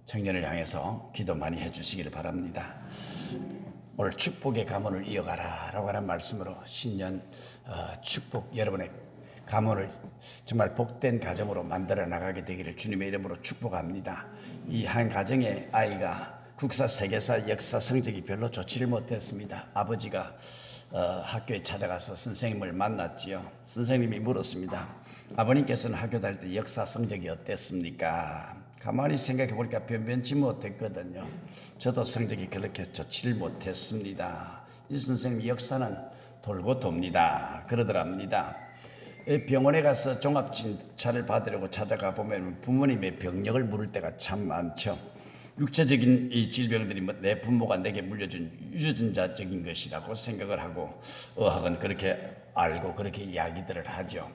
청년을 향해서 기도 많이 해주시기를 바랍니다. 오늘 축복의 가문을 이어가라 라고 하는 말씀으로 신년 축복, 여러분의 가문을 정말 복된 가정으로 만들어 나가게 되기를 주님의 이름으로 축복합니다. 이 한 가정의 아이가 국사, 세계사, 역사 성적이 별로 좋지를 못했습니다. 아버지가 학교에 찾아가서 선생님을 만났지요. 선생님이 물었습니다. 아버님께서는 학교 다닐 때 역사 성적이 어땠습니까? 가만히 생각해 보니까 변변치 못했거든요. 저도 성적이 그렇게 좋지를 못했습니다. 이 선생님 역사는 돌고 돕니다 그러더랍니다. 병원에 가서 종합진찰을 받으려고 찾아가 보면 부모님의 병력을 물을 때가 참 많죠. 육체적인 이 질병들이 내 부모가 내게 물려준 유전자적인 것이라고 생각을 하고 의학은 그렇게 알고 그렇게 이야기들을 하죠.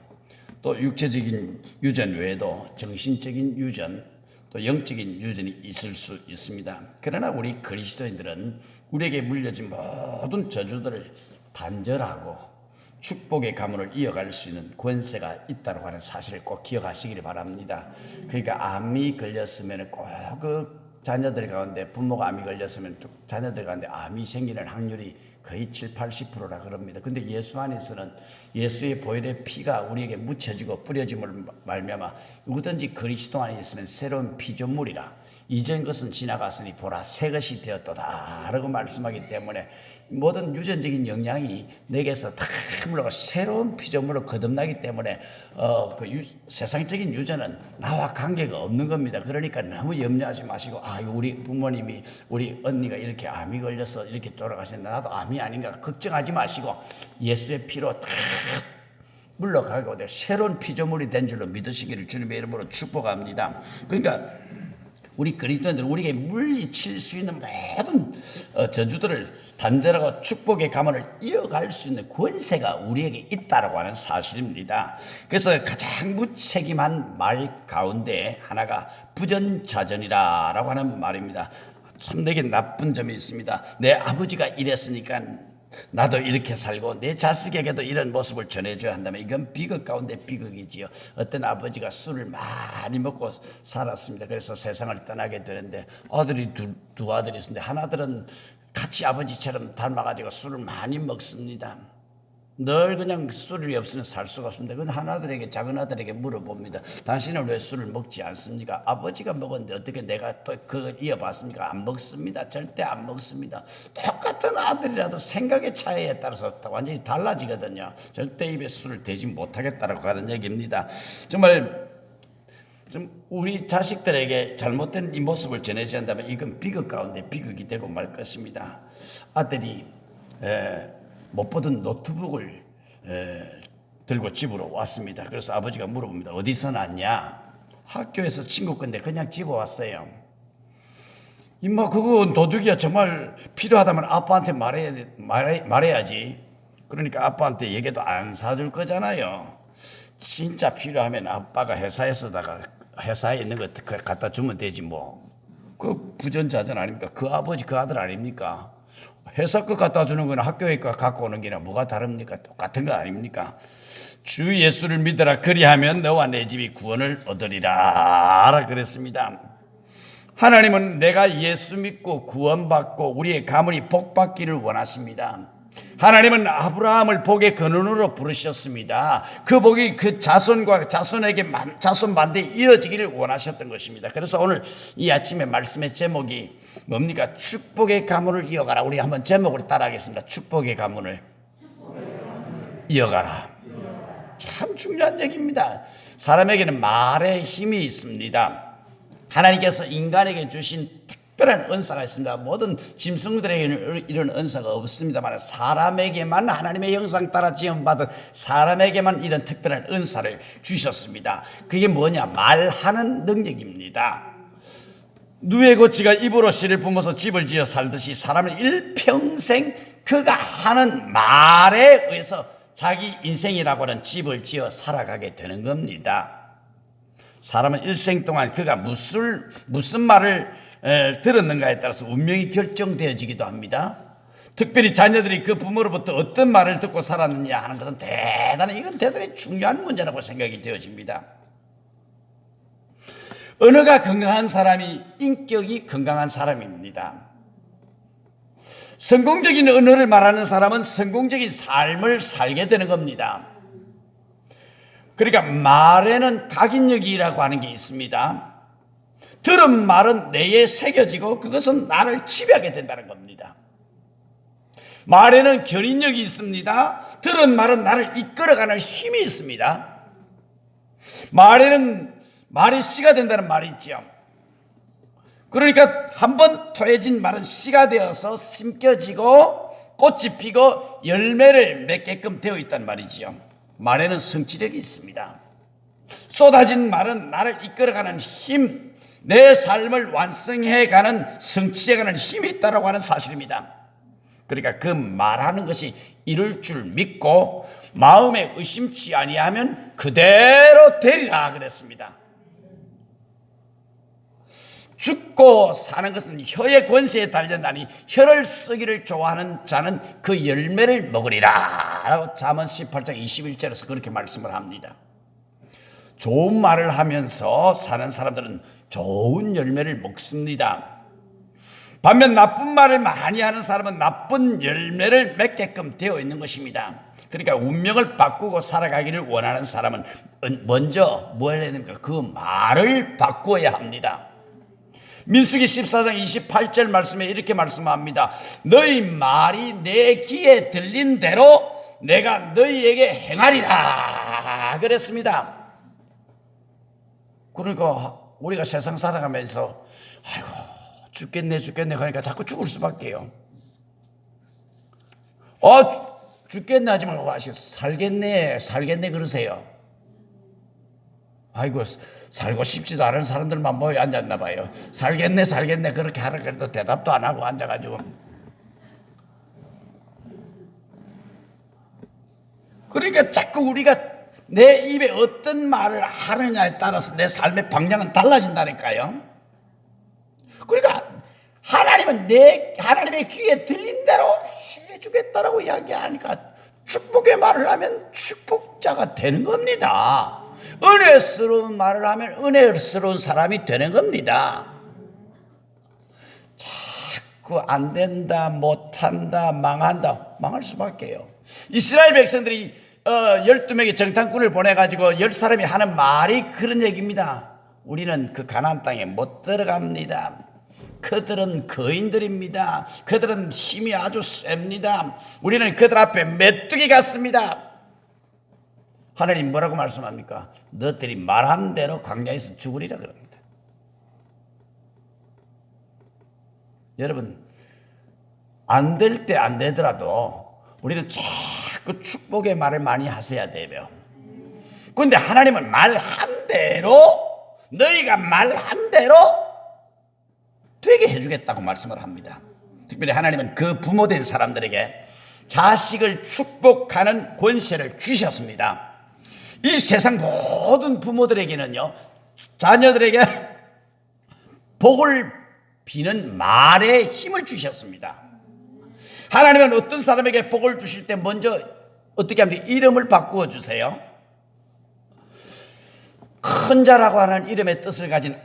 또 육체적인 유전 외에도 정신적인 유전, 또 영적인 유전이 있을 수 있습니다. 그러나 우리 그리스도인들은 우리에게 물려진 모든 저주들을 단절하고 축복의 가문을 이어갈 수 있는 권세가 있다고 하는 사실을 꼭 기억하시기를 바랍니다. 그러니까 암이 걸렸으면 꼭 그 자녀들 가운데, 부모가 암이 걸렸으면 자녀들 가운데 암이 생기는 확률이 거의 7, 80%라 그럽니다. 근데 예수 안에서는 예수의 보혈의 피가 우리에게 묻혀지고 뿌려짐을 말미암아 누구든지 그리스도 안에 있으면 새로운 피조물이라, 이전 것은 지나갔으니 보라 새 것이 되었도다 라고 말씀하기 때문에 모든 유전적인 영향이 내게서 다 물러가 새로운 피조물로 거듭나기 때문에 세상적인 유전은 나와 관계가 없는 겁니다. 그러니까 너무 염려하지 마시고 이거 우리 부모님이, 우리 언니가 이렇게 암이 걸려서 이렇게 돌아가셨는데 나도 암이 아닌가 걱정하지 마시고 예수의 피로 다 물러가고 새로운 피조물이 된 줄로 믿으시기를 주님의 이름으로 축복합니다. 그러니까 우리 그리스도인들, 우리에게 물리칠 수 있는 모든 저주들을 단절하고 축복의 가문을 이어갈 수 있는 권세가 우리에게 있다고 하는 사실입니다. 그래서 가장 무책임한 말 가운데 하나가 부전자전이라고 하는 말입니다. 참 내게 나쁜 점이 있습니다. 내 아버지가 이랬으니까 나도 이렇게 살고 내 자식에게도 이런 모습을 전해줘야 한다면 이건 비극 가운데 비극이지요. 어떤 아버지가 술을 많이 먹고 살았습니다. 그래서 세상을 떠나게 되는데 아들이 두 아들이 있었는데 하나들은 같이 아버지처럼 닮아가지고 술을 많이 먹습니다. 늘 그냥 술이 없으면 살 수가 없습니다. 그건 하나들에게, 작은 아들에게 물어봅니다. 당신은 왜 술을 먹지 않습니까? 아버지가 먹었는데 어떻게 내가 또 그걸 이어봤습니까? 안 먹습니다. 절대 안 먹습니다. 똑같은 아들이라도 생각의 차이에 따라서 완전히 달라지거든요. 절대 입에 술을 대지 못하겠다라고 하는 얘기입니다. 정말 좀 우리 자식들에게 잘못된 이 모습을 전해줘야 한다면 이건 비극 가운데 비극이 되고 말 것입니다. 아들이 못 보던 노트북을 들고 집으로 왔습니다. 그래서 아버지가 물어봅니다. 어디서 났냐? 학교에서 친구 건데 그냥 집어왔어요. 임마 그건 도둑이야. 정말 필요하다면 아빠한테 말해야지. 그러니까 아빠한테 얘기도 안 사줄 거잖아요. 진짜 필요하면 아빠가 회사에 있는 거 갖다 주면 되지 뭐. 그 부전자전 아닙니까? 그 아버지 그 아들 아닙니까? 회사 거 갖다 주는 거나 학교에 거 갖고 오는 게나 뭐가 다릅니까? 똑같은 거 아닙니까? 주 예수를 믿어라. 그리하면 너와 내 집이 구원을 얻으리라 그랬습니다. 하나님은 내가 예수 믿고 구원받고 우리의 가문이 복받기를 원하십니다. 하나님은 아브라함을 복의 근원으로 부르셨습니다. 그 복이 그 자손과 자손에게 자손 반대에 이어지기를 원하셨던 것입니다. 그래서 오늘 이 아침에 말씀의 제목이 뭡니까? 축복의 가문을 이어가라. 우리 한번 제목으로 따라하겠습니다. 축복의 가문을 이어가라. 참 중요한 얘기입니다. 사람에게는 말의 힘이 있습니다. 하나님께서 인간에게 주신 특별한 은사가 있습니다. 모든 짐승들에게는 이런 은사가 없습니다만 사람에게만, 하나님의 형상 따라 지음받은 사람에게만 이런 특별한 은사를 주셨습니다. 그게 뭐냐? 말하는 능력입니다. 누에 고치가 입으로 씨를 뿜어서 집을 지어 살듯이 사람은 일평생 그가 하는 말에 의해서 자기 인생이라고 하는 집을 지어 살아가게 되는 겁니다. 사람은 일생 동안 그가 무슨 말을 들었는가에 따라서 운명이 결정되어지기도 합니다. 특별히 자녀들이 그 부모로부터 어떤 말을 듣고 살았느냐 하는 것은 이건 대단히 중요한 문제라고 생각이 되어집니다. 언어가 건강한 사람이 인격이 건강한 사람입니다. 성공적인 언어를 말하는 사람은 성공적인 삶을 살게 되는 겁니다. 그러니까 말에는 각인력이라고 하는 게 있습니다. 들은 말은 뇌에 새겨지고 그것은 나를 지배하게 된다는 겁니다. 말에는 견인력이 있습니다. 들은 말은 나를 이끌어가는 힘이 있습니다. 말이 씨가 된다는 말이 있죠. 그러니까 한번 토해진 말은 씨가 되어서 심겨지고 꽃이 피고 열매를 맺게끔 되어 있단 말이지요. 말에는 성취력이 있습니다. 쏟아진 말은 나를 이끌어가는 힘, 내 삶을 완성해가는 성취해가는 힘이 있다고 하는 사실입니다. 그러니까 그 말하는 것이 이룰 줄 믿고 마음에 의심치 아니하면 그대로 되리라 그랬습니다. 죽고 사는 것은 혀의 권세에 달렸나니 혀를 쓰기를 좋아하는 자는 그 열매를 먹으리라 라고 잠언 18장 21절에서 그렇게 말씀을 합니다. 좋은 말을 하면서 사는 사람들은 좋은 열매를 먹습니다. 반면 나쁜 말을 많이 하는 사람은 나쁜 열매를 맺게끔 되어 있는 것입니다. 그러니까 운명을 바꾸고 살아가기를 원하는 사람은 먼저 뭘 해야 됩니까? 그 말을 바꾸어야 합니다. 민수기 14장 28절 말씀에 이렇게 말씀합니다. 너희 말이 내 귀에 들린 대로 내가 너희에게 행하리라 그랬습니다. 그러니까 우리가 세상 살아가면서 아이고 죽겠네 그러니까 자꾸 죽을 수밖에요. 죽겠네 하지 말고 살겠네 그러세요. 아이고 살고 싶지도 않은 사람들만 모여 앉았나 봐요. 살겠네 그렇게 하라 그래도 대답도 안 하고 앉아가지고. 그러니까 자꾸 우리가 내 입에 어떤 말을 하느냐에 따라서 내 삶의 방향은 달라진다니까요. 그러니까 하나님은 하나님의 귀에 들린 대로 해주겠다라고 이야기하니까 축복의 말을 하면 축복자가 되는 겁니다. 은혜스러운 말을 하면 은혜스러운 사람이 되는 겁니다. 자꾸 안 된다, 못한다, 망할 수밖에요. 이스라엘 백성들이 12명의 정탐꾼을 보내가지고 10사람이 하는 말이 그런 얘기입니다. 우리는 그 가나안 땅에 못 들어갑니다. 그들은 거인들입니다. 그들은 힘이 아주 셉니다. 우리는 그들 앞에 메뚜기 같습니다. 하나님 뭐라고 말씀합니까? 너희들이 말한 대로 광야에서 죽으리라 그럽니다. 여러분 안 될 때 안 되더라도 우리는 자꾸 축복의 말을 많이 하셔야 돼요. 그런데 하나님은 말한 대로 너희가 말한 대로 되게 해주겠다고 말씀을 합니다. 특별히 하나님은 그 부모된 사람들에게 자식을 축복하는 권세를 주셨습니다. 이 세상 모든 부모들에게는요, 자녀들에게 복을 비는 말에 힘을 주셨습니다. 하나님은 어떤 사람에게 복을 주실 때 먼저 어떻게 합니까? 이름을 바꾸어 주세요. 큰 자라고 하는 이름의 뜻을 가진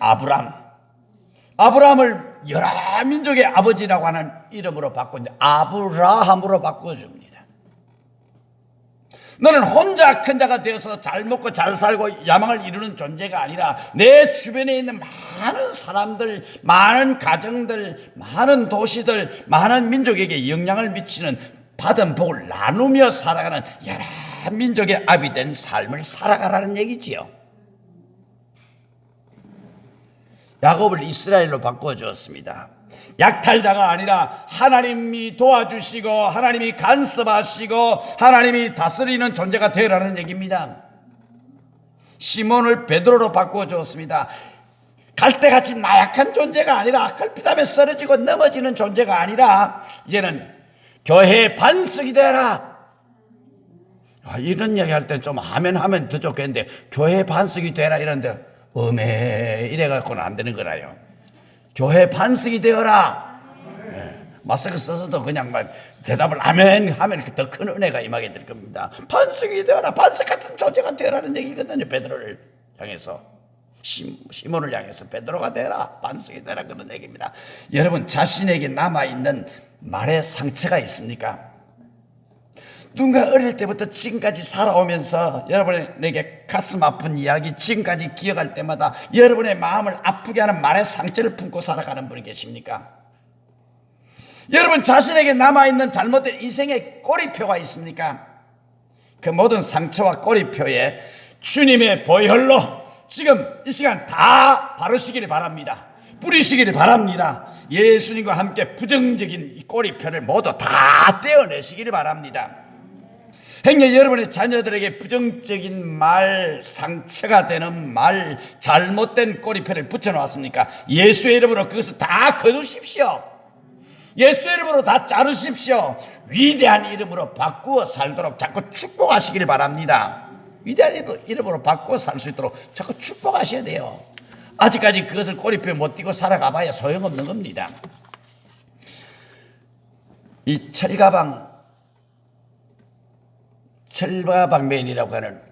아브라함을 여러 민족의 아버지라고 하는 이름으로 바꾼 아브라함으로 바꾸어 줍니다. 너는 혼자 큰 자가 되어서 잘 먹고 잘 살고 야망을 이루는 존재가 아니라 내 주변에 있는 많은 사람들, 많은 가정들, 많은 도시들, 많은 민족에게 영향을 미치는 받은 복을 나누며 살아가는 여러 민족의 아비 된 삶을 살아가라는 얘기지요. 야곱을 이스라엘로 바꾸어 주었습니다. 약탈자가 아니라 하나님이 도와주시고 하나님이 간섭하시고 하나님이 다스리는 존재가 되라는 얘기입니다. 시몬을 베드로로 바꾸어 주었습니다. 갈대같이 나약한 존재가 아니라 걸핏하면 쓰러지고 넘어지는 존재가 아니라 이제는 교회의 반석이 되라. 이런 얘기 할 때 좀 하면 더 좋겠는데 교회의 반석이 되라 이런데 이래갖고는 안 되는 거라요. 교회 반석이 되어라. 마스크 써서도 그냥 막 대답을 아멘 하면 더 큰 은혜가 임하게 될 겁니다. 반석이 되어라. 반석 같은 존재가 되어라는 얘기거든요. 베드로를 향해서. 시몬을 향해서 베드로가 되라, 반석이 되라, 그런 얘기입니다. 여러분, 자신에게 남아있는 말의 상처가 있습니까? 누군가 어릴 때부터 지금까지 살아오면서 여러분에게 가슴 아픈 이야기, 지금까지 기억할 때마다 여러분의 마음을 아프게 하는 말의 상처를 품고 살아가는 분이 계십니까? 여러분 자신에게 남아있는 잘못된 인생의 꼬리표가 있습니까? 그 모든 상처와 꼬리표에 주님의 보혈로 지금 이 시간 다 바르시기를 바랍니다. 뿌리시기를 바랍니다. 예수님과 함께 부정적인 이 꼬리표를 모두 다 떼어내시기를 바랍니다. 행여 여러분의 자녀들에게 부정적인 말, 상처가 되는 말, 잘못된 꼬리표를 붙여놓았습니까? 예수의 이름으로 그것을 다 거두십시오. 예수의 이름으로 다 자르십시오. 위대한 이름으로 바꾸어 살도록 자꾸 축복하시기를 바랍니다. 위대한 이름으로 바꾸어 살 수 있도록 자꾸 축복하셔야 돼요. 아직까지 그것을 꼬리표에 못 띄고 살아가봐야 소용없는 겁니다. 이 철가방맨이라고 하는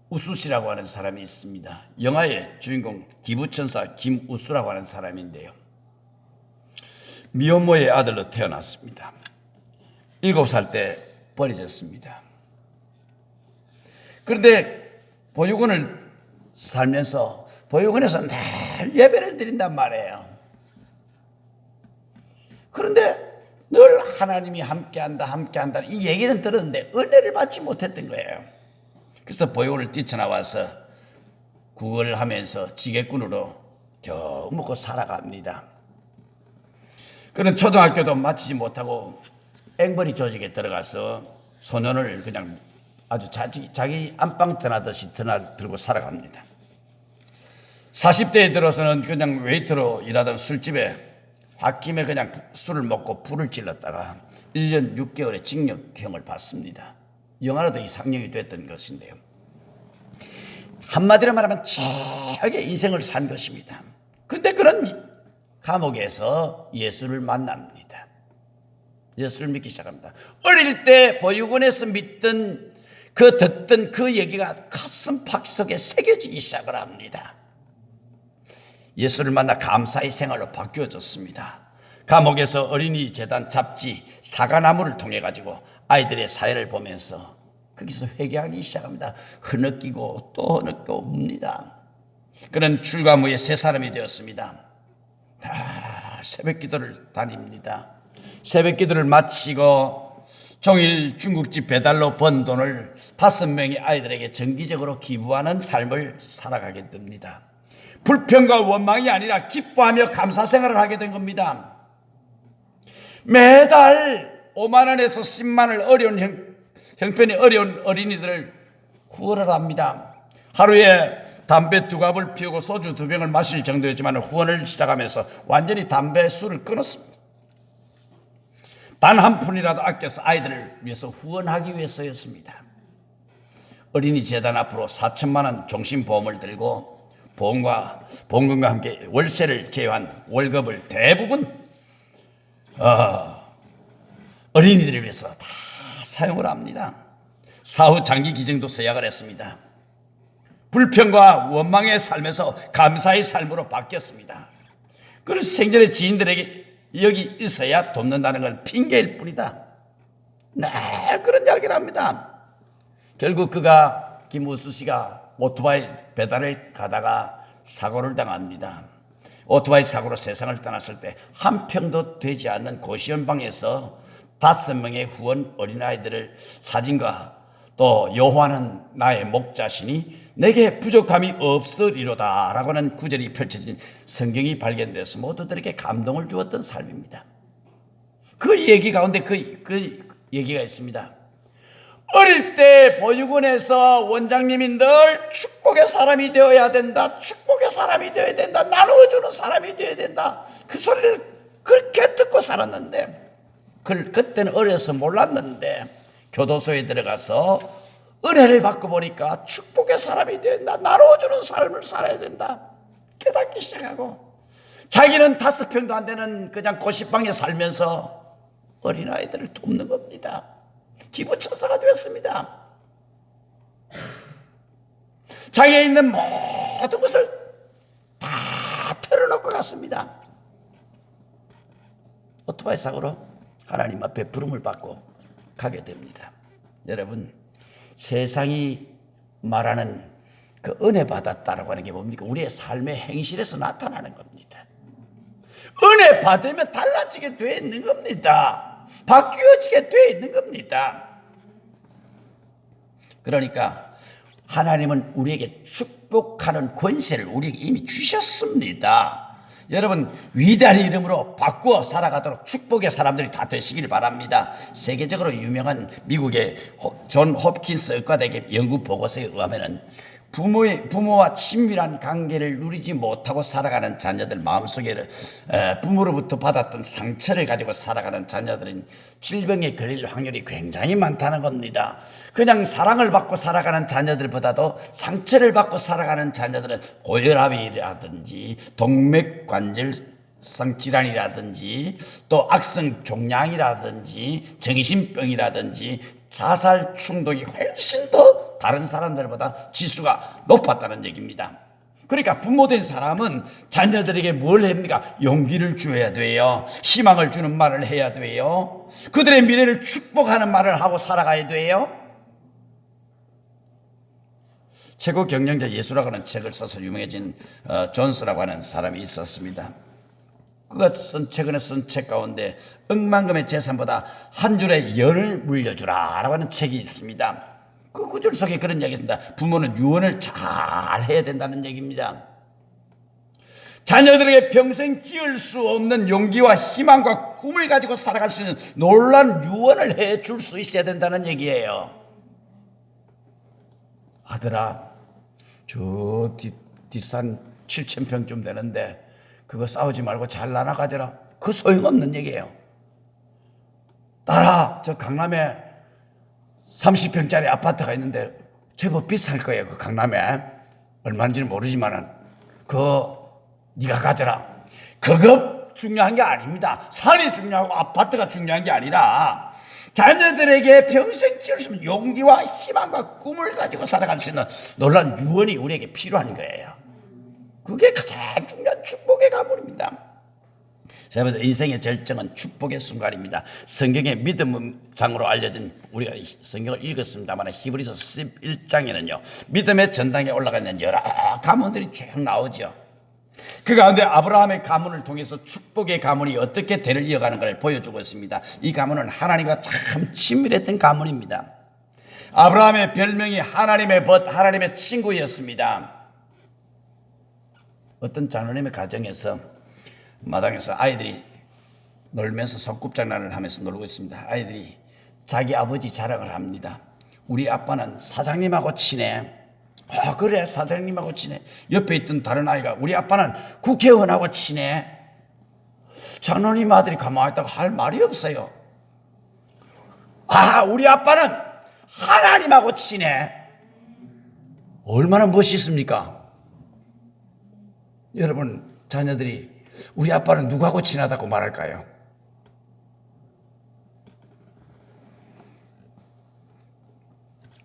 우수씨라고 하는 사람이 있습니다. 영화의 주인공 기부천사 김우수라고 하는 사람인데요. 미혼모의 아들로 태어났습니다. 7살 때 버려졌습니다. 그런데 보육원을 살면서 보육원에서 늘 예배를 드린단 말이에요. 그런데 늘 하나님이 함께한다 이 얘기는 들었는데 은혜를 받지 못했던 거예요. 그래서 보육원을 뛰쳐나와서 구걸을 하면서 지게꾼으로 겨우 먹고 살아갑니다. 그는 초등학교도 마치지 못하고 앵벌이 조직에 들어가서 소년을 그냥 아주 자기 안방 드나듯이 들고 살아갑니다. 40대에 들어서는 그냥 웨이터로 일하던 술집에 홧김에 그냥 술을 먹고 불을 질렀다가 1년 6개월의 징역형을 받습니다. 영화로도 이 상영이 됐던 것인데요. 한마디로 말하면 최악의 인생을 산 것입니다. 그런데 그런 감옥에서 예수를 만납니다. 예수를 믿기 시작합니다. 어릴 때 보육원에서 듣던 그 얘기가 가슴팍 속에 새겨지기 시작을 합니다. 예수를 만나 감사의 생활로 바뀌어졌습니다. 감옥에서 어린이 재단 잡지 사과나무를 통해 가지고 아이들의 사회를 보면서 거기서 회개하기 시작합니다. 흐느끼고 또 흐느끼고 웁니다. 그는 출감 후에 새 사람이 되었습니다. 다 새벽 기도를 다닙니다. 새벽 기도를 마치고 종일 중국집 배달로 번 돈을 5명의 아이들에게 정기적으로 기부하는 삶을 살아가게 됩니다. 불평과 원망이 아니라 기뻐하며 감사 생활을 하게 된 겁니다. 매달 5만 원에서 10만 원 형편이 어려운 어린이들을 구원을 합니다. 하루에 담배 2갑을 피우고 소주 2병을 마실 정도였지만 후원을 시작하면서 완전히 담배 술을 끊었습니다. 단 한 푼이라도 아껴서 아이들을 위해서 후원하기 위해서였습니다. 어린이 재단 앞으로 4천만 원 종신보험을 들고 보험금과 함께 월세를 제외한 월급을 대부분 어린이들을 위해서 다 사용을 합니다. 사후 장기 기증도 서약을 했습니다. 불평과 원망의 삶에서 감사의 삶으로 바뀌었습니다. 그런 생전의 지인들에게 여기 있어야 돕는다는 건 핑계일 뿐이다. 네, 그런 이야기를 합니다. 결국 김우수 씨가 오토바이 배달을 가다가 사고를 당합니다. 오토바이 사고로 세상을 떠났을 때 한 평도 되지 않는 고시원방에서 5명의 후원 어린아이들을 사진과 또 여호와는 나의 목자시니 내게 부족함이 없으리로다 라고 하는 구절이 펼쳐진 성경이 발견돼서 모두들에게 감동을 주었던 삶입니다. 그 얘기 가운데 그 얘기가 있습니다. 어릴 때 보육원에서 원장님이 늘 축복의 사람이 되어야 된다. 축복의 사람이 되어야 된다. 나누어주는 사람이 되어야 된다. 그 소리를 그렇게 듣고 살았는데 그때는 어려서 몰랐는데 교도소에 들어가서 은혜를 받고 보니까 축복의 사람이 되어야 된다. 나누어주는 삶을 살아야 된다. 깨닫기 시작하고 자기는 5평도 안 되는 그냥 고시방에 살면서 어린아이들을 돕는 겁니다. 기부천사가 되었습니다. 자기에 있는 모든 것을 다 털어놓고 갔습니다. 오토바이 사고로 하나님 앞에 부름을 받고 가게 됩니다. 여러분, 세상이 말하는 그 은혜 받았다라고 하는 게 뭡니까? 우리의 삶의 행실에서 나타나는 겁니다. 은혜 받으면 달라지게 되어 있는 겁니다. 바뀌어지게 되어 있는 겁니다. 그러니까 하나님은 우리에게 축복하는 권세를 우리에게 이미 주셨습니다. 여러분, 위대한 이름으로 바꾸어 살아가도록 축복의 사람들이 다 되시길 바랍니다. 세계적으로 유명한 미국의 존 홉킨스 의과대학의 연구 보고서에 의하면은 부모와 친밀한 관계를 누리지 못하고 살아가는 자녀들 마음속에 부모로부터 받았던 상처를 가지고 살아가는 자녀들은 질병에 걸릴 확률이 굉장히 많다는 겁니다. 그냥 사랑을 받고 살아가는 자녀들보다도 상처를 받고 살아가는 자녀들은 고혈압이라든지 동맥관절성 질환이라든지 또 악성 종양이라든지 정신병이라든지 자살 충동이 훨씬 더 다른 사람들보다 지수가 높았다는 얘기입니다. 그러니까 부모된 사람은 자녀들에게 뭘 합니까? 용기를 주어야 돼요. 희망을 주는 말을 해야 돼요. 그들의 미래를 축복하는 말을 하고 살아가야 돼요. 최고 경영자 예수라고 하는 책을 써서 유명해진 존스라고 하는 사람이 있었습니다. 그가 최근에 쓴 책 가운데 억만금의 재산보다 한 줄의 연을 물려주라 라고 하는 책이 있습니다. 그 구절 속에 그런 이야기가 있습니다. 부모는 유언을 잘 해야 된다는 얘기입니다. 자녀들에게 평생 지을 수 없는 용기와 희망과 꿈을 가지고 살아갈 수 있는 놀라운 유언을 해줄 수 있어야 된다는 얘기예요. 아들아, 저 뒷산 7,000평쯤 되는데 그거 싸우지 말고 잘 나눠 가져라. 그 소용없는 얘기예요. 딸아, 저 강남에 30평짜리 아파트가 있는데 제법 비쌀 거예요. 그 강남에 얼마인지는 모르지만은 그거 네가 가져라. 그거 중요한 게 아닙니다. 산이 중요하고 아파트가 중요한 게 아니라 자녀들에게 평생 지을 수 있는 용기와 희망과 꿈을 가지고 살아갈 수 있는 놀라운 유언이 우리에게 필요한 거예요. 그게 가장 중요한 축복의 가문입니다. 여러분, 인생의 절정은 축복의 순간입니다. 성경의 믿음 장으로 알려진 우리가 성경을 읽었습니다만 히브리서 11장에는요 믿음의 전당에 올라가는 여러 가문들이 쭉 나오죠. 그 가운데 아브라함의 가문을 통해서 축복의 가문이 어떻게 대를 이어가는 걸 보여주고 있습니다. 이 가문은 하나님과 참 친밀했던 가문입니다. 아브라함의 별명이 하나님의 벗, 하나님의 친구였습니다. 어떤 장로님의 가정에서 마당에서 아이들이 놀면서 소꿉장난을 하면서 놀고 있습니다. 아이들이 자기 아버지 자랑을 합니다. 우리 아빠는 사장님하고 친해. 그래, 사장님하고 친해. 옆에 있던 다른 아이가 우리 아빠는 국회의원하고 친해. 장로님 아들이 가만히 있다가 할 말이 없어요. 우리 아빠는 하나님하고 친해. 얼마나 멋있습니까? 여러분, 자녀들이 우리 아빠는 누구하고 친하다고 말할까요?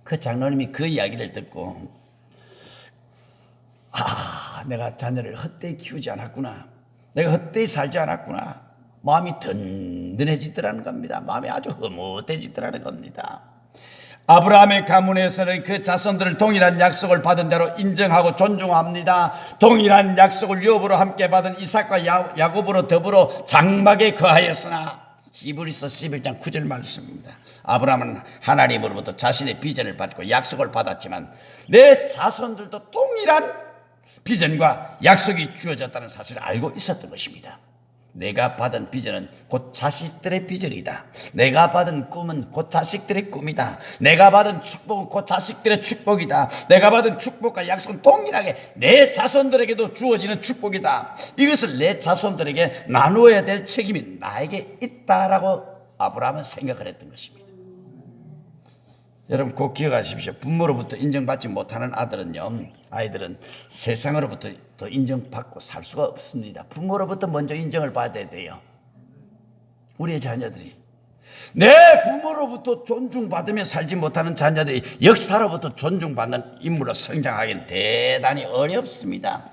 그 장로님이 그 이야기를 듣고 내가 자녀를 헛되이 키우지 않았구나. 내가 헛되이 살지 않았구나. 마음이 든든해지더라는 겁니다. 마음이 아주 흐뭇해지더라는 겁니다. 아브라함의 가문에서는 그 자손들을 동일한 약속을 받은 자로 인정하고 존중합니다. 동일한 약속을 유업으로 함께 받은 이삭과 야곱으로 더불어 장막에 거하였으나 히브리서 11장 9절 말씀입니다. 아브라함은 하나님으로부터 자신의 비전을 받고 약속을 받았지만 내 자손들도 동일한 비전과 약속이 주어졌다는 사실을 알고 있었던 것입니다. 내가 받은 비전은 곧 자식들의 비전이다. 내가 받은 꿈은 곧 자식들의 꿈이다. 내가 받은 축복은 곧 자식들의 축복이다. 내가 받은 축복과 약속은 동일하게 내 자손들에게도 주어지는 축복이다. 이것을 내 자손들에게 나누어야 될 책임이 나에게 있다라고 아브라함은 생각을 했던 것입니다. 여러분, 꼭 기억하십시오. 부모로부터 인정받지 못하는 아이들은 세상으로부터 더 인정받고 살 수가 없습니다. 부모로부터 먼저 인정을 받아야 돼요. 우리의 자녀들이 내 부모로부터 존중받으며 살지 못하는 자녀들이 역사로부터 존중받는 인물로 성장하기는 대단히 어렵습니다.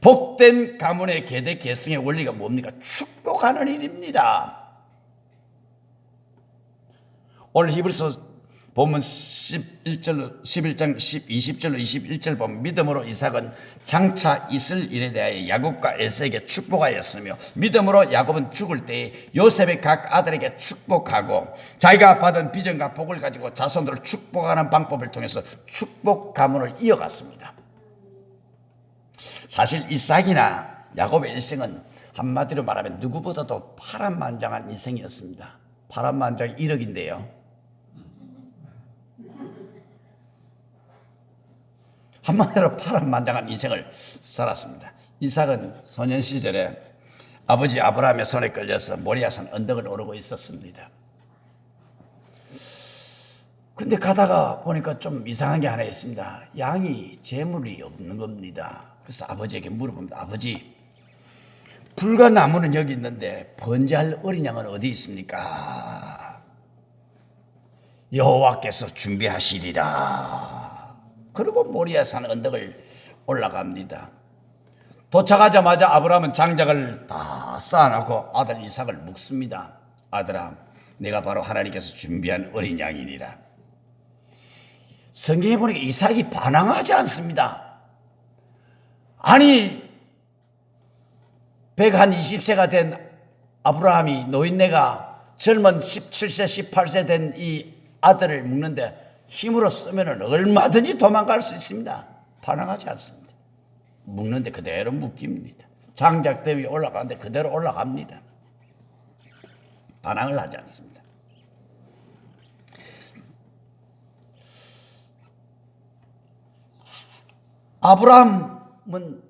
복된 가문의 계대 계승의 원리가 뭡니까? 축복하는 일입니다. 오늘 히브리서 본문 11장 20절로 21절 보면 믿음으로 이삭은 장차 있을 일에 대하여 야곱과 에서에게 축복하였으며 믿음으로 야곱은 죽을 때에 요셉의 각 아들에게 축복하고 자기가 받은 비전과 복을 가지고 자손들을 축복하는 방법을 통해서 축복 가문을 이어갔습니다. 사실 이삭이나 야곱의 일생은 한마디로 말하면 누구보다도 파란만장한 인생이었습니다. 파란만장 1억인데요. 한마디로 파란만장한 인생을 살았습니다. 이삭은 소년 시절에 아버지 아브라함의 손에 끌려서 모리아산 언덕을 오르고 있었습니다. 근데 가다가 보니까 좀 이상한 게 하나 있습니다. 양이 재물이 없는 겁니다. 그래서 아버지에게 물어봅니다. 아버지, 불과 나무는 여기 있는데 번제할 어린 양은 어디 있습니까? 여호와께서 준비하시리라. 그리고 모리아산 언덕을 올라갑니다. 도착하자마자 아브라함은 장작을 다 쌓아놓고 아들 이삭을 묵습니다. 아들아, 내가 바로 하나님께서 준비한 어린 양이니라. 성경에 보니까 이삭이 반항하지 않습니다. 아니 120세가 된 아브라함이 노인네가 젊은 17세 18세 된 이 아들을 묵는데 힘으로 쓰면 얼마든지 도망갈 수 있습니다. 반항하지 않습니다. 묵는데 그대로 묵깁니다. 장작대 위에 올라가는데 그대로 올라갑니다. 반항을 하지 않습니다. 아브라함은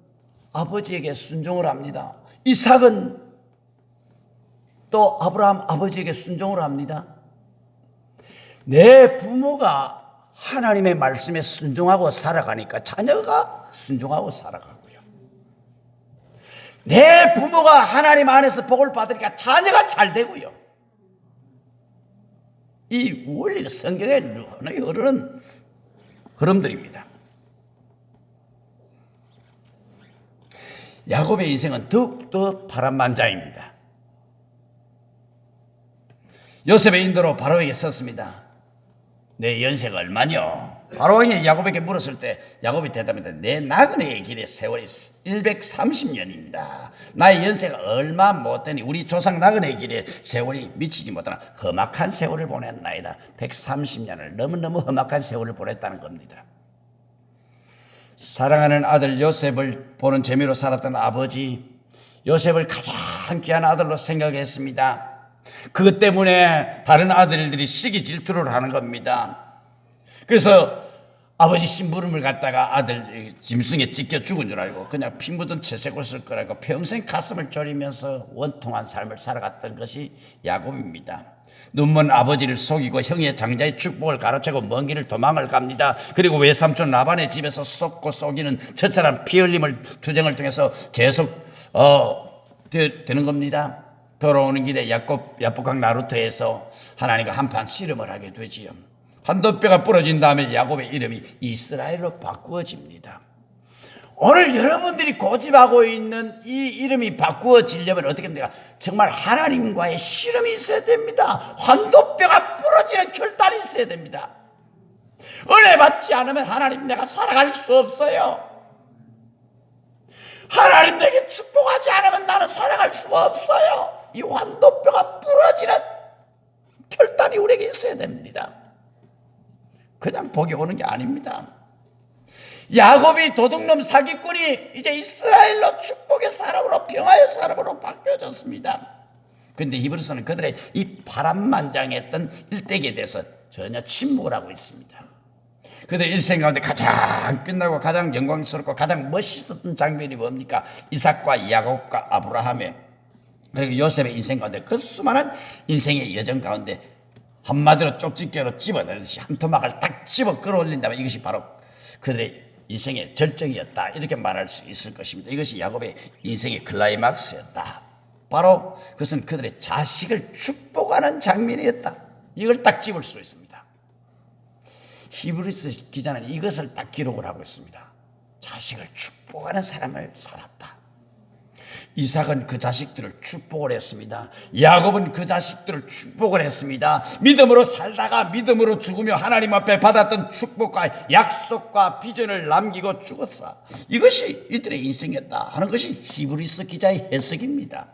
아버지에게 순종을 합니다. 이삭은 또 아브라함 아버지에게 순종을 합니다. 내 부모가 하나님의 말씀에 순종하고 살아가니까 자녀가 순종하고 살아가고요. 내 부모가 하나님 안에서 복을 받으니까 자녀가 잘 되고요. 이 원리는 성경에 흐르는 흐름들입니다. 야곱의 인생은 더욱더 파란만장입니다. 요셉의 인도로 바로에게 섰습니다. 내 연세가 얼마냐? 바로왕이 야곱에게 물었을 때 야곱이 대답합니다. 내 나그네의 길의 세월이 130년입니다. 나의 연세가 얼마 못되니 우리 조상 나그네의 길의 세월이 미치지 못하나 험악한 세월을 보냈나이다. 130년을 너무너무 험악한 세월을 보냈다는 겁니다. 사랑하는 아들 요셉을 보는 재미로 살았던 아버지, 요셉을 가장 귀한 아들로 생각했습니다. 그것 때문에 다른 아들들이 시기 질투를 하는 겁니다. 그래서 아버지 심부름을 갖다가 아들 짐승에 찢겨 죽은 줄 알고 그냥 피 묻은 채색 옷을 끌고 평생 가슴을 졸이면서 원통한 삶을 살아갔던 것이 야곱입니다. 눈먼 아버지를 속이고 형의 장자의 축복을 가로채고 먼 길을 도망을 갑니다. 그리고 외삼촌 라반의 집에서 쏟고 속이는 처절한 피 흘림을 투쟁을 통해서 계속 되는 겁니다. 돌아오는 길에 야복강 나루터에서 하나님과 한판 씨름을 하게 되지요. 환도뼈가 부러진 다음에 야곱의 이름이 이스라엘로 바꾸어집니다. 오늘 여러분들이 고집하고 있는 이 이름이 바꾸어지려면 어떻게 됩니까? 정말 하나님과의 씨름이 있어야 됩니다. 환도뼈가 부러지는 결단이 있어야 됩니다. 은혜 받지 않으면 하나님 내가 살아갈 수 없어요. 하나님 내게 축복하지 않으면 나는 살아갈 수가 없어요. 이 환도뼈가 부러지는 결단이 우리에게 있어야 됩니다. 그냥 복이 오는 게 아닙니다. 야곱이 도둑놈 사기꾼이 이제 이스라엘로 축복의 사람으로 평화의 사람으로 바뀌어졌습니다. 그런데 히브리서는 그들의 이 파란만장했던 일대기에 대해서 전혀 침묵을 하고 있습니다. 그들의 일생 가운데 가장 빛나고 가장 영광스럽고 가장 멋있었던 장면이 뭡니까? 이삭과 야곱과 아브라함의 그리고 요셉의 인생 가운데 그 수많은 인생의 여정 가운데 한마디로 쪽집게로 집어내듯이 한 토막을 딱 집어 끌어올린다면 이것이 바로 그들의 인생의 절정이었다. 이렇게 말할 수 있을 것입니다. 이것이 야곱의 인생의 클라이막스였다. 바로 그것은 그들의 자식을 축복하는 장면이었다. 이걸 딱 집을 수 있습니다. 히브리서 기자는 이것을 딱 기록을 하고 있습니다. 자식을 축복하는 사람을 살았다. 이삭은 그 자식들을 축복을 했습니다. 야곱은 그 자식들을 축복을 했습니다. 믿음으로 살다가 믿음으로 죽으며 하나님 앞에 받았던 축복과 약속과 비전을 남기고 죽었어. 이것이 이들의 인생이었다 하는 것이 히브리서 기자의 해석입니다.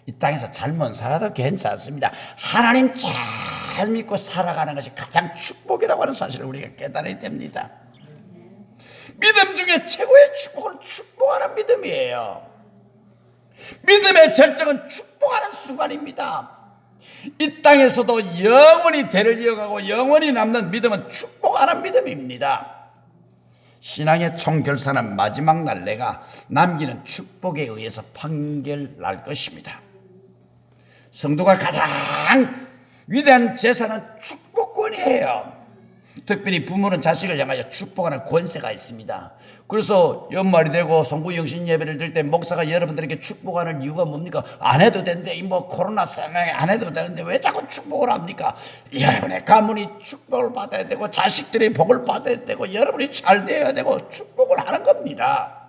이 땅에서 잘못 살아도 괜찮습니다. 하나님 잘 믿고 살아가는 것이 가장 축복이라고 하는 사실을 우리가 깨달아야 됩니다. 믿음 중에 최고의 축복은 축복하는 믿음이에요. 믿음의 절정은 축복하는 순간입니다. 이 땅에서도 영원히 대를 이어가고 영원히 남는 믿음은 축복하는 믿음입니다. 신앙의 총결산은 마지막 날 내가 남기는 축복에 의해서 판결날 것입니다. 성도가 가장 위대한 재산은 축복권이에요. 특별히 부모는 자식을 향하여 축복하는 권세가 있습니다. 그래서 연말이 되고 성부영신 예배를 드릴 때 목사가 여러분들에게 축복하는 이유가 뭡니까? 안 해도 되는데 뭐 코로나 상황에 안 해도 되는데 왜 자꾸 축복을 합니까? 여러분의 가문이 축복을 받아야 되고 자식들이 복을 받아야 되고 여러분이 잘 되어야 되고 축복을 하는 겁니다.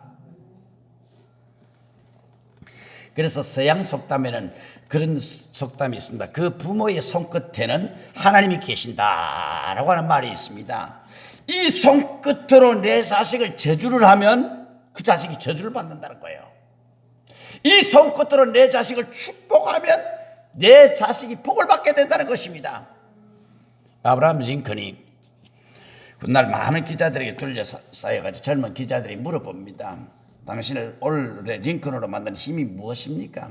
그래서 서양 속담에는 그런 속담이 있습니다. 그 부모의 손끝에는 하나님이 계신다라고 하는 말이 있습니다. 이 손끝으로 내 자식을 저주를 하면 그 자식이 저주를 받는다는 거예요. 이 손끝으로 내 자식을 축복하면 내 자식이 복을 받게 된다는 것입니다. 아브라함 링컨이 훗날 많은 기자들에게 둘러싸여가지고 젊은 기자들이 물어봅니다. 당신을 올해 링컨으로 만든 힘이 무엇입니까?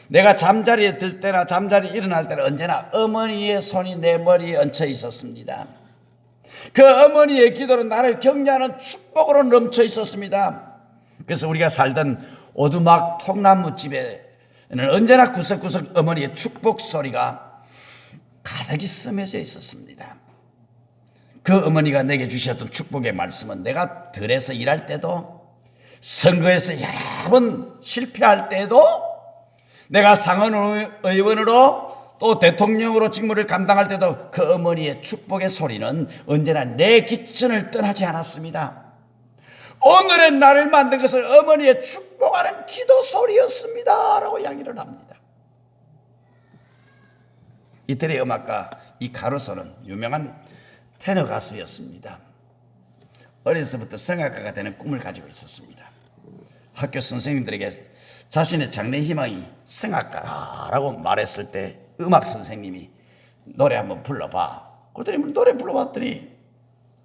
내가 잠자리에 들 때나 잠자리에 일어날 때는 언제나 어머니의 손이 내 머리에 얹혀 있었습니다. 그 어머니의 기도는 나를 격려하는 축복으로 넘쳐 있었습니다. 그래서 우리가 살던 오두막 통나무집에는 언제나 구석구석 어머니의 축복 소리가 가득히 스며져 있었습니다. 그 어머니가 내게 주셨던 축복의 말씀은 내가 들에서 일할 때도 선거에서 여러 번 실패할 때도 내가 상원의원으로 또 대통령으로 직무를 감당할 때도 그 어머니의 축복의 소리는 언제나 내 기천을 떠나지 않았습니다. 오늘의 나를 만든 것은 어머니의 축복하는 기도 소리였습니다 라고 이야기를 합니다. 이태리 음악가 이 카루소는 유명한 테너 가수였습니다. 어려서부터 성악가가 되는 꿈을 가지고 있었습니다. 학교 선생님들에게 자신의 장래 희망이 성악가라고 말했을 때 음악 선생님이 노래 한번 불러봐. 그랬더니 노래 불러봤더니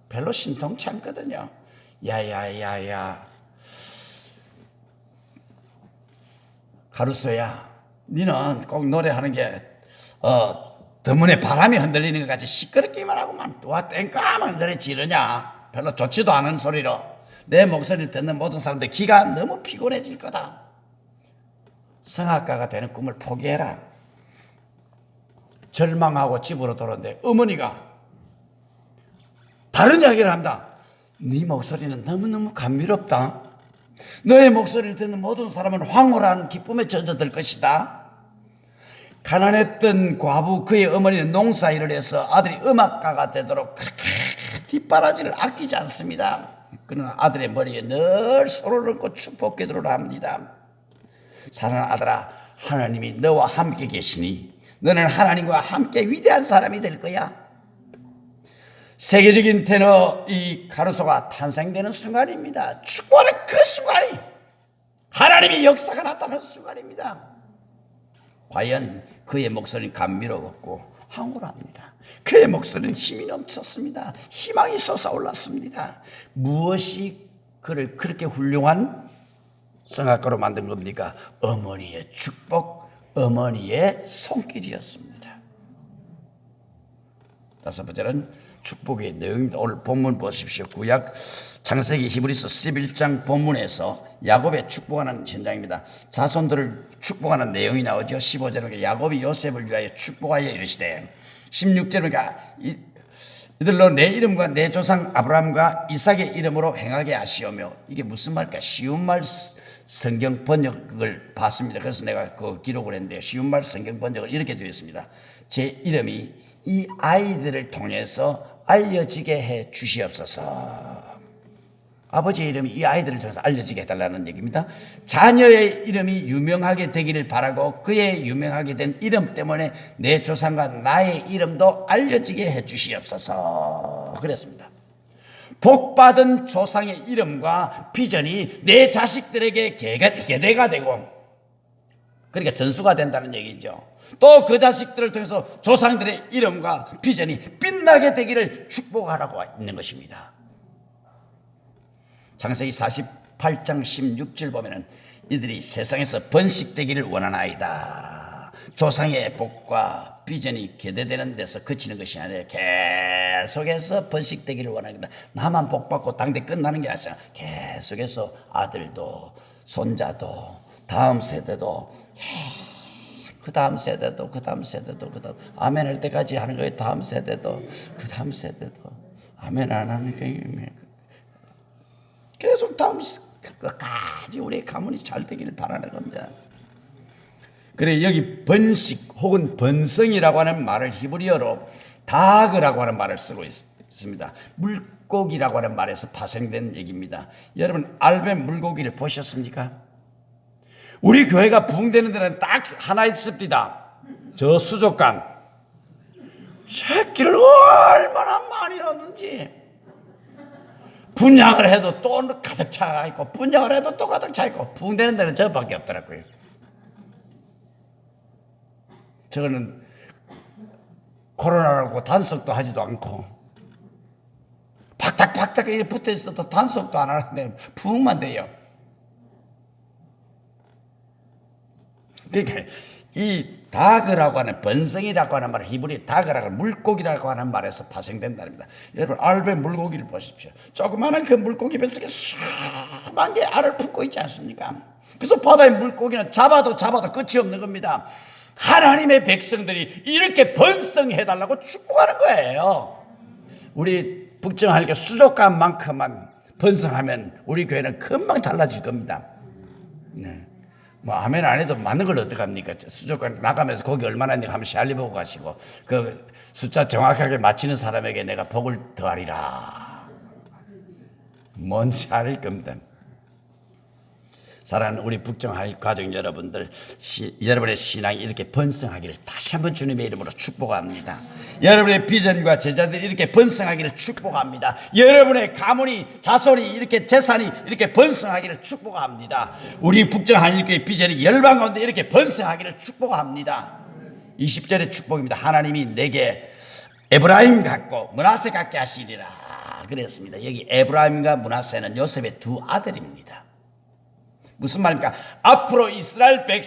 별로 신통치 않거든요. 야야야야 가루소야, 니는 꼭 노래하는 게 드문에 바람이 흔들리는 것 같이 시끄럽기만 하고만 와 땡까만 그래 지르냐. 별로 좋지도 않은 소리로 내 목소리를 듣는 모든 사람들 귀가 너무 피곤해질 거다. 성악가가 되는 꿈을 포기해라. 절망하고 집으로 돌아오는데 어머니가 다른 이야기를 합니다. 네 목소리는 너무너무 감미롭다. 너의 목소리를 듣는 모든 사람은 황홀한 기쁨에 젖어들 것이다. 가난했던 과부 그의 어머니는 농사일을 해서 아들이 음악가가 되도록 그렇게 뒷바라지를 아끼지 않습니다. 그러나 아들의 머리에 늘 손을 얹고 축복 기도를 합니다. 사랑하는 아들아, 하나님이 너와 함께 계시니 너는 하나님과 함께 위대한 사람이 될 거야. 세계적인 테너 이 카루소가 탄생되는 순간입니다. 축복하는 그 순간이 하나님의 역사가 나타나는 순간입니다. 과연 그의 목소리는 감미롭고 황홀합니다. 그의 목소리는 힘이 넘쳤습니다. 희망이 솟아올랐습니다. 무엇이 그를 그렇게 훌륭한 성악가로 만든 겁니까? 어머니의 축복, 어머니의 손길이었습니다. 다섯 번째는 축복의 내용입니다. 오늘 본문 보십시오. 구약 창세기 히브리서 11장 본문에서 야곱의 축복하는 현장입니다. 자손들을 축복하는 내용이 나오죠. 15절에 야곱이 요셉을 위하여 축복하여 이르시되 16절에 이들로 내 이름과 내 조상 아브라함과 이삭의 이름으로 행하게 하시오며 이게 무슨 말일까? 쉬운 말 성경 번역을 봤습니다. 그래서 내가 그 기록을 했는데 쉬운 말 성경 번역을 이렇게 되어 있습니다. 제 이름이 이 아이들을 통해서 알려지게 해 주시옵소서. 아버지의 이름이 이 아이들을 통해서 알려지게 해달라는 얘기입니다. 자녀의 이름이 유명하게 되기를 바라고 그의 유명하게 된 이름 때문에 내 조상과 나의 이름도 알려지게 해 주시옵소서 그랬습니다. 복받은 조상의 이름과 비전이 내 자식들에게 계대가 되고, 그러니까 전수가 된다는 얘기죠. 또 그 자식들을 통해서 조상들의 이름과 비전이 빛나게 되기를 축복하라고 있는 것입니다. 창세기 48장 16절 보면은 이들이 세상에서 번식되기를 원하나이다. 조상의 복과 비전이 계대되는 데서 그치는 것이 아니라 계속해서 번식되기를 원합니다. 나만 복받고 당대 끝나는 게 아니라 계속해서 아들도 손자도 다음 세대도 그 다음 세대도 그 다음 세대도 그 다음 아멘 할 때까지 하는 거예요. 다음 세대도 그 다음 세대도 아멘 안 하는 거예요. 계속 다음 끝까지 우리의 가문이 잘 되기를 바라는 겁니다. 그래 여기 번식 혹은 번성이라고 하는 말을 히브리어로 다그라고 하는 말을 쓰고 있습니다. 물고기라고 하는 말에서 파생된 얘기입니다. 여러분 알벤 물고기를 보셨습니까? 우리 교회가 부흥되는 데는 딱 하나 있습니다. 저 수족관 새끼를 얼마나 많이 넣는지 분양을 해도 또 가득 차 있고 분양을 해도 또 가득 차 있고 부흥되는 데는 저밖에 없더라고요. 저거는 코로나라고 단속도 하지도 않고 박닥박닥 붙어 있어도 단속도 안 하는데 부흥만 돼요. 그러니까 이 다그라고 하는 번성이라고 하는 말, 히브리 다그라고 하는 물고기라고 하는 말에서 파생된다는 겁니다. 여러분 알벤 물고기를 보십시오. 조그마한 그 물고기 뱃속에 수만 개 알을 품고 있지 않습니까? 그래서 바다의 물고기는 잡아도 끝이 없는 겁니다. 하나님의 백성들이 이렇게 번성해달라고 축복하는 거예요. 우리 북정할게 수족관만큼만 번성하면 우리 교회는 금방 달라질 겁니다. 네. 뭐 아멘 안 해도 맞는 걸 어떡합니까? 수족관 나가면서 거기 얼마나 있는가 한번 샬리 보고 가시고 그 숫자 정확하게 맞히는 사람에게 내가 복을 더하리라. 뭔지 알 겁니다. 사랑하는 우리 북정할 가족 여러분들, 여러분의 신앙이 이렇게 번성하기를 다시 한번 주님의 이름으로 축복합니다. 여러분의 비전과 제자들이 이렇게 번성하기를 축복합니다. 여러분의 가문이 자손이 이렇게 재산이 이렇게 번성하기를 축복합니다. 우리 북정한일교회 비전이 열방 가운데 이렇게 번성하기를 축복합니다. 20절의 축복입니다. 하나님이 내게 에브라임 같고 므낫세 같게 하시리라 그랬습니다. 여기 에브라임과 므낫세는 요셉의 두 아들입니다. 무슨 말입니까? 앞으로 이스라엘 백성